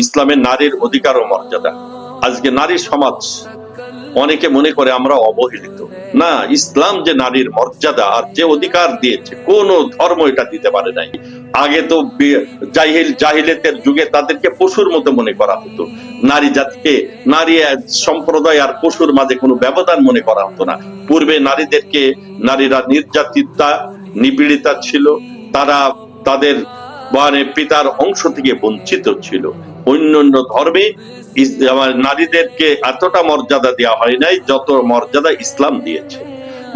ইসলামের নারীর অধিকার ও মর্যাদা। আজকে নারী সমাজ অনেকে মনে করে আমরা অবহেলিত। না, ইসলাম যে নারীর মর্যাদা আর যে অধিকার দিয়েছে, কোন ধর্ম এটা দিতে পারে নাই। আগে তো জাহিলিয়াতের যুগে তাদেরকে পশুর মতো মনে করা হতো। নারী জাতিকে, নারী সম্প্রদায় আর পশুর মাঝে কোনো ব্যবধান মনে করা হতো না। পূর্বে নারীরা নির্যাতিতা, নিপীড়িতা ছিল। তারা তাদের পিতার অংশ থেকে বঞ্চিত ছিল। অন্যান্য ধর্মে নারীদেরকে এতটা মর্যাদা দেওয়া হয় নাই যত মর্যাদা ইসলাম দিয়েছে।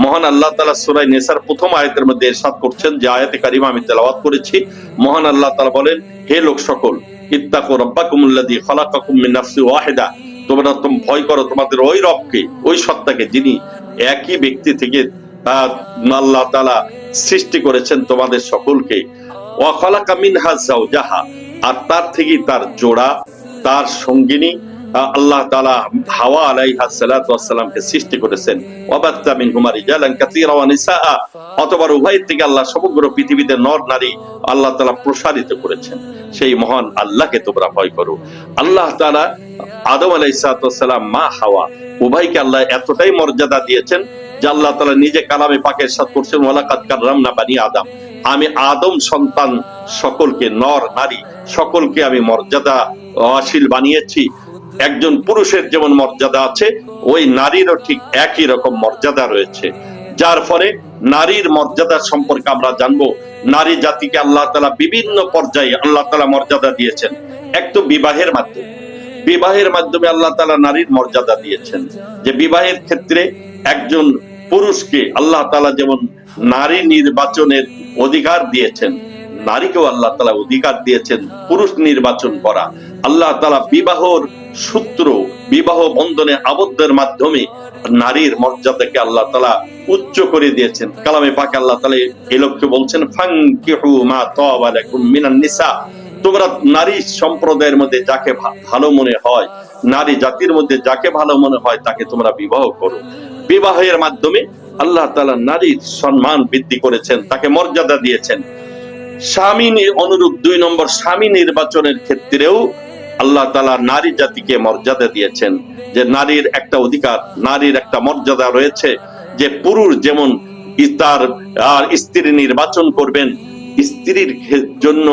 মহান আল্লাহ তাআলা সূরা নিসার প্রথম আয়াতের মধ্যে ইরশাদ করছেন, যে আয়াতে কারিমা আমি তেলাওয়াত করেছি। মহান আল্লাহ তাআলা বলেন, হে লোক সকল, ইত্তাকু রাব্বাকুমুল্লাযী খালাকাকুম মিন নাফসিন ওয়াহিদা, তোমরা ভয় করো তোমাদের ওই রবকে, ওই সত্তাকে, যিনি একই ব্যক্তি থেকে আল্লাহ তাআলা সৃষ্টি করেছেন তোমাদের সকলকে। ওয়া খালাকা মিনহা যাওজাহা, আর তার থেকে তার জোড়া, তার সঙ্গিনী আল্লাহ তাআলা হাওয়া আলাইহা সালাতু ওয়াস সালামকে সৃষ্টি করেছেন। ওয়াবাত্তা মিনহুমা রিজালান কাসীরা ওয়া নিসাআ, অতঃপর উভয় থেকে আল্লাহ সমগ্র পৃথিবীতে নর নারী আল্লাহ তাআলা প্রসারিত করেছেন। সেই মহান আল্লাহকে তোমরা ভয় করো। আল্লাহ তাআলা আদম আলাইহিস সালাম, মা হাওয়া, উভয়কে আল্লাহ এতটাই মর্যাদা দিয়েছেন যে আল্লাহ তাআলা নিজে কালামে পাকে ইরশাদ করছেন, ওয়ালাকাদ কাররামনা বানি আদম, আমি আদম সন্তান সকলকে, নর নারী সকলকে আমি মর্যাদাশীল বানিয়েছি। একজন পুরুষের যেমন মর্যাদা আছে, ওই নারীরও ঠিক একই রকম মর্যাদা রয়েছে। যার ফলে নারীর মর্যাদা সম্পর্কে আমরা জানবো। নারী জাতিকে আল্লাহ তাআলা বিভিন্ন পর্যায়ে আল্লাহ তাআলা মর্যাদা দিয়েছেন। এক তো বিবাহের মাধ্যমে আল্লাহ তাআলা নারীর মর্যাদা দিয়েছেন, যে বিবাহের ক্ষেত্রে একজন পুরুষকে আল্লাহ তাআলা যেমন নারী নির্বাচনের অধিকার দিয়েছেন, নারীকেও আল্লাহ তাআলা অধিকার দিয়েছেন পুরুষ নির্বাচন করা। আল্লাহ তাআলা বিবাহর সূত্র, বিবাহ বন্ধনে আবদ্ধের মাধ্যমে নারীর মর্যাদাকে আল্লাহ তাআলা উচ্চ করে দিয়েছেন। কালামে পাকে আল্লাহ তাআলা এই লক্ষ্যে বলছেন, ফানকিহু মা তাবা লাকুম মিনান নিসা, তোমরা নারী সম্প্রদায়ের মধ্যে যাকে ভালো মনে হয়, নারী জাতির মধ্যে যাকে ভালো মনে হয় তাকে তোমরা বিবাহ করো। বিবাহের মাধ্যমে আল্লাহ তাআলা নারীর সম্মান বৃদ্ধি করেছেন, তাকে মর্যাদা দিয়েছেন। স্বামী অনুরূপ 2 নম্বর, স্বামী নির্বাচনের ক্ষেত্রেও আল্লাহ তাআলা নারী জাতিকে মর্যাদা দিয়েছেন, যে নারীর একটা অধিকার, নারীর একটা মর্যাদা রয়েছে। যে পুরুষ যেমন তার স্ত্রী নির্বাচন করবেন, স্ত্রীর জন্য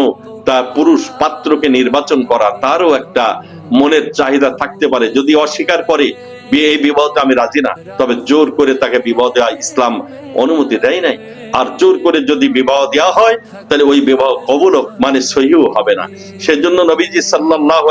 তার পুরুষ পাত্রকে নির্বাচন করা তারও একটা মনের চাহিদা থাকতে পারে। যদি অস্বীকার করে এই বিবাহতে আমি রাজি না, তবে জোর করে তাকে বিবাহ দেওয়া ইসলাম অনুমতি দেয় নাই। আর জোর করে যদি বিবাহ দেওয়া হয়, তাহলে ওই বিবাহ কবুল মানে সহিও হবে না। সেজন্য নবীজি সাল্লাল্লাহু